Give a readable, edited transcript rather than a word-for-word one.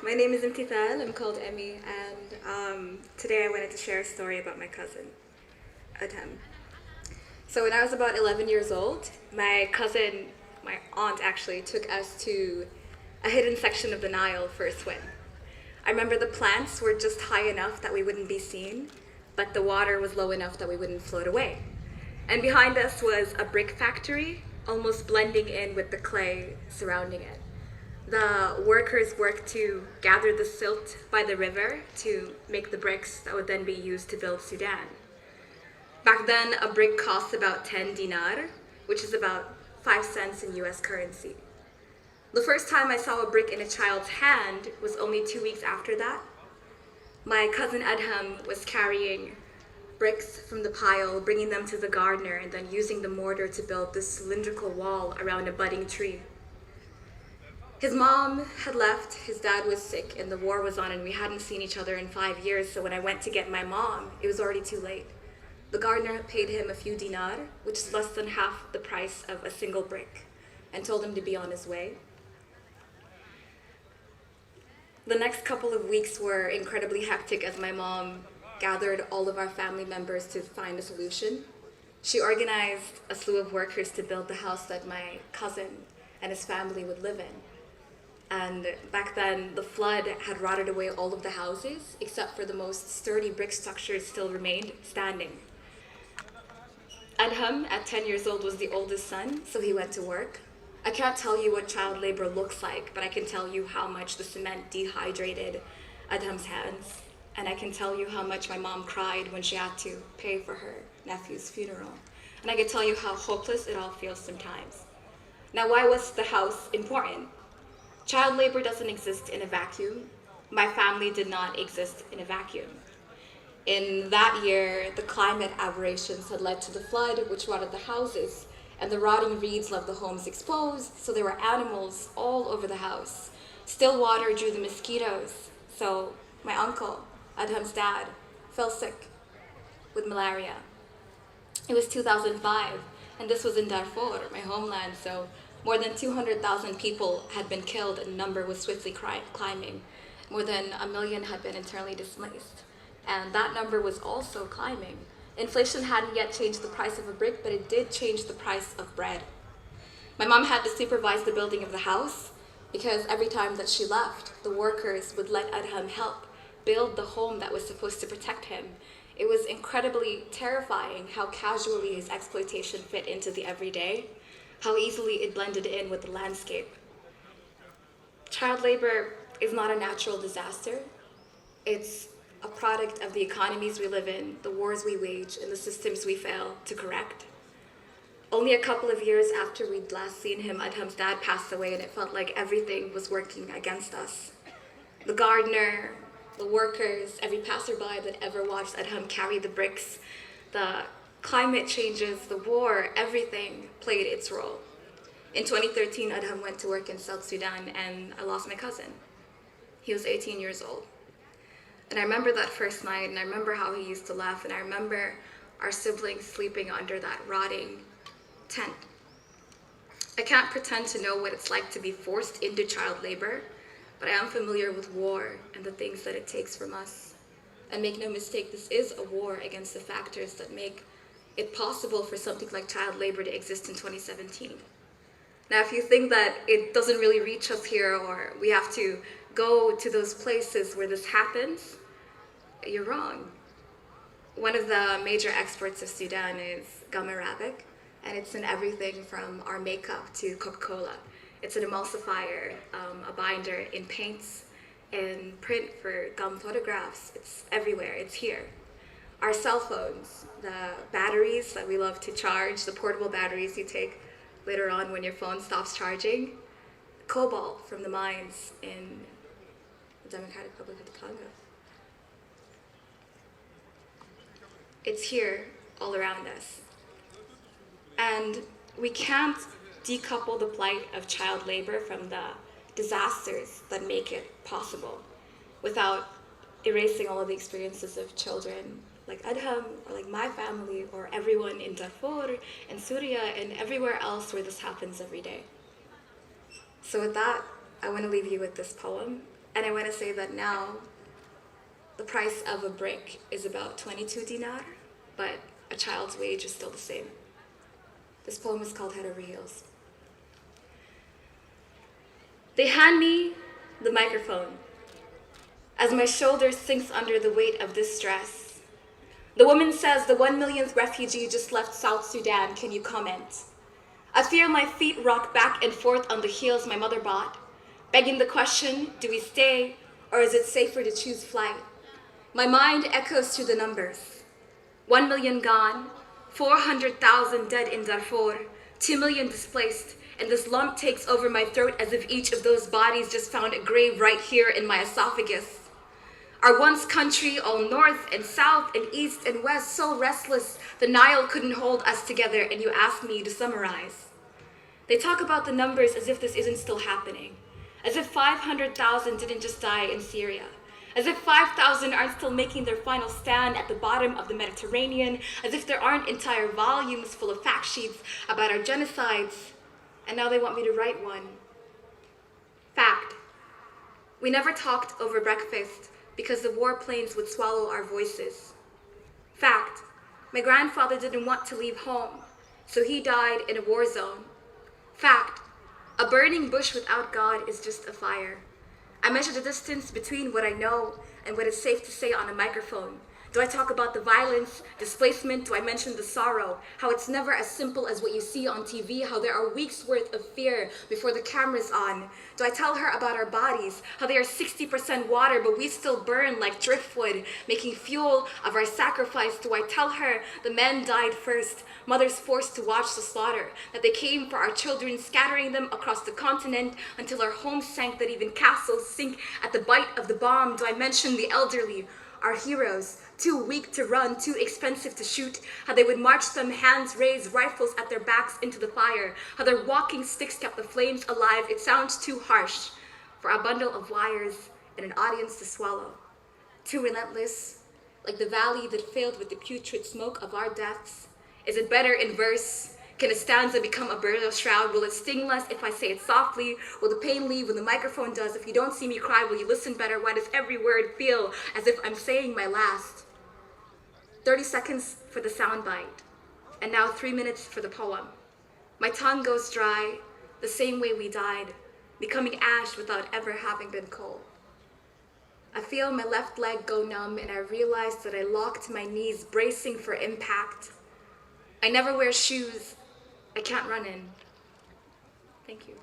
My name is Emtithal. I'm called Emmy, and today I wanted to share a story about my cousin, Adham. So when I was about 11 years old, my cousin, my aunt actually, took us to a hidden section of the Nile for a swim. I remember the plants were just high enough that we wouldn't be seen, but the water was low enough that we wouldn't float away. And behind us was a brick factory, almost blending in with the clay surrounding it. The workers worked to gather the silt by the river to make the bricks that would then be used to build Sudan. Back then, a brick cost about 10 dinar, which is about 5 cents in US currency. The first time I saw a brick in a child's hand was only 2 weeks after that. My cousin Adham was carrying bricks from the pile, bringing them to the gardener, and then using the mortar to build this cylindrical wall around a budding tree. His mom had left, his dad was sick, and the war was on, and we hadn't seen each other in 5 years, so when I went to get my mom, it was already too late. The gardener paid him a few dinar, which is less than half the price of a single brick, and told him to be on his way. The next couple of weeks were incredibly hectic as my mom gathered all of our family members to find a solution. She organized a slew of workers to build the house that my cousin and his family would live in. And back then, the flood had rotted away all of the houses, except for the most sturdy brick structures still remained standing. Adham, at 10 years old, was the oldest son, so he went to work. I can't tell you what child labor looks like, but I can tell you how much the cement dehydrated Adham's hands. And I can tell you how much my mom cried when she had to pay for her nephew's funeral. And I can tell you how hopeless it all feels sometimes. Now, why was the house important? Child labor doesn't exist in a vacuum. My family did not exist in a vacuum. In that year, the climate aberrations had led to the flood, which rotted the houses, and the rotting reeds left the homes exposed, so there were animals all over the house. Still water drew the mosquitoes, so my uncle, Adham's dad, fell sick with malaria. It was 2005, and this was in Darfur, my homeland, so more than 200,000 people had been killed and the number was swiftly climbing. More than 1 million had been internally displaced. And that number was also climbing. Inflation hadn't yet changed the price of a brick, but it did change the price of bread. My mom had to supervise the building of the house because every time that she left, the workers would let Adham help build the home that was supposed to protect him. It was incredibly terrifying how casually his exploitation fit into the everyday, how easily it blended in with the landscape. Child labor is not a natural disaster. It's a product of the economies we live in, the wars we wage, and the systems we fail to correct. Only a couple of years after we'd last seen him, Adham's dad passed away, and it felt like everything was working against us. The gardener, the workers, every passerby that ever watched Adham carry the bricks, the climate changes, the war, everything played its role. In 2013, Adham went to work in South Sudan, and I lost my cousin. He was 18 years old. And I remember that first night, and I remember how he used to laugh, and I remember our siblings sleeping under that rotting tent. I can't pretend to know what it's like to be forced into child labor, but I am familiar with war and the things that it takes from us. And make no mistake, this is a war against the factors that make it possible for something like child labor to exist in 2017. Now, if you think that it doesn't really reach us here or we have to go to those places where this happens, you're wrong. One of the major exports of Sudan is gum arabic, and it's in everything from our makeup to Coca-Cola. It's an emulsifier, a binder in paints, in print for gum photographs. It's everywhere, it's here. Our cell phones, the batteries that we love to charge, the portable batteries you take later on when your phone stops charging, cobalt from the mines in the Democratic Republic of the Congo. It's here all around us. And we can't decouple the plight of child labor from the disasters that make it possible without erasing all of the experiences of children like Adham, or like my family, or everyone in Darfur, and Syria, and everywhere else where this happens every day. So with that, I want to leave you with this poem. And I want to say that now the price of a brick is about 22 dinar, but a child's wage is still the same. This poem is called Head Over Heels. They hand me the microphone as my shoulder sinks under the weight of this stress. The woman says the 1 millionth refugee just left South Sudan, can you comment? I feel my feet rock back and forth on the heels my mother bought, begging the question, do we stay or is it safer to choose flight? My mind echoes to the numbers. 1 million gone, 400,000 dead in Darfur, 2 million displaced, and this lump takes over my throat as if each of those bodies just found a grave right here in my esophagus. Our once country, all north and south and east and west, so restless, the Nile couldn't hold us together, and you asked me to summarize. They talk about the numbers as if this isn't still happening, as if 500,000 didn't just die in Syria, as if 5,000 aren't still making their final stand at the bottom of the Mediterranean, as if there aren't entire volumes full of fact sheets about our genocides, and now they want me to write one. Fact. We never talked over breakfast because the warplanes would swallow our voices. Fact. My grandfather didn't want to leave home, so he died in a war zone. Fact. A burning bush without God is just a fire. I measure the distance between what I know and what is safe to say on a microphone. Do I talk about the violence, displacement? Do I mention the sorrow? How it's never as simple as what you see on TV, how there are weeks worth of fear before the camera's on? Do I tell her about our bodies, how they are 60% water, but we still burn like driftwood, making fuel of our sacrifice? Do I tell her the men died first, mothers forced to watch the slaughter, that they came for our children, scattering them across the continent until our homes sank, that even castles sink at the bite of the bomb? Do I mention the elderly, our heroes, too weak to run, too expensive to shoot, how they would march them, hands raised, rifles at their backs into the fire, how their walking sticks kept the flames alive? It sounds too harsh for a bundle of wires and an audience to swallow. Too relentless, like the valley that filled with the putrid smoke of our deaths. Is it better in verse? Can a stanza become a burial shroud? Will it sting less if I say it softly? Will the pain leave when the microphone does? If you don't see me cry, will you listen better? Why does every word feel as if I'm saying my last? 30 seconds for the soundbite, and now 3 minutes for the poem. My tongue goes dry, the same way we died, becoming ash without ever having been coal. I feel my left leg go numb, and I realize that I locked my knees, bracing for impact. I never wear shoes I can't run in. Thank you.